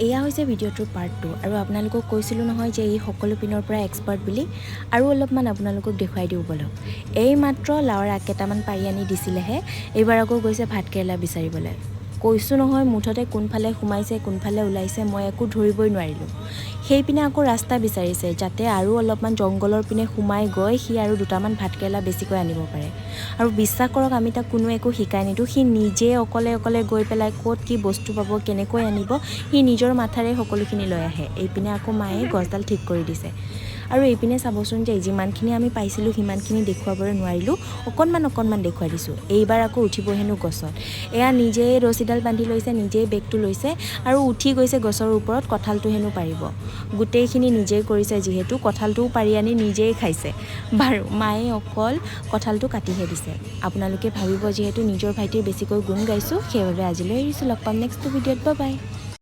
এয়া হৈছে ভিডিঅ'টোৰ পাৰ্ট 2 আৰু আপোনালোকক কৈছিলোঁ নহয় যে এই সকলো পিনৰ পৰা এক্সপাৰ্ট বুলি আৰু অলপমান আপোনালোকক দেখুৱাই দিওঁ বলক। এই মাত্ৰ লাওৰ আগ কেইটামান পাৰি আনি দিছিলেহে, এইবাৰ আকৌ গৈছে ভাতকেৰেলা বিচাৰিবলৈ। কৈছোঁ নহয় মুঠতে কোনফালে সোমাইছে কোনফালে ওলাইছে মই একো ধৰিবই নোৱাৰিলোঁ। সেইপিনে আকৌ ৰাস্তা বিচাৰিছে যাতে আৰু অলপমান জংঘলৰ পিনে সোমাই গৈ সি আৰু দুটামান ভাতকেৰেলা বেছিকৈ আনিব পাৰে। আৰু বিশ্বাস কৰক আমি তাক কোনো একো শিকাই নিদিওঁ, সি নিজে অকলে গৈ পেলাই ক'ত কি বস্তু পাব কেনেকৈ আনিব সি নিজৰ মাথাৰে সকলোখিনি লৈ আহে। এইপিনে আকৌ মায়ে গছডাল ঠিক কৰি দিছে। আৰু এইপিনে চাবচোন যে যিমানখিনি আমি পাইছিলোঁ সিমানখিনি দেখুৱাবলৈ নোৱাৰিলোঁ, অকণমান দেখুৱাই দিছোঁ। এইবাৰ আকৌ উঠিব হেনো গছত। এয়া নিজেই ৰছীডাল বান্ধি লৈছে, নিজেই বেগটো লৈছে আৰু উঠি গৈছে গছৰ ওপৰত, কঁঠালটো হেনো পাৰিব। গোটেইখিনি নিজেই কৰিছে যিহেতু কঁঠালটোও পাৰি আনি নিজেই খাইছে। বাৰু মায়ে অকল কঁঠালটো কাটিহে দিছে। আপোনালোকে ভাবিব যিহেতু নিজৰ ভাইটিৰ বেছিকৈ গুণ গাইছোঁ, সেইবাবে আজিলৈ এৰিছোঁ। লগ পাম নেক্সট ভিডিঅ'ত, বাই বাই।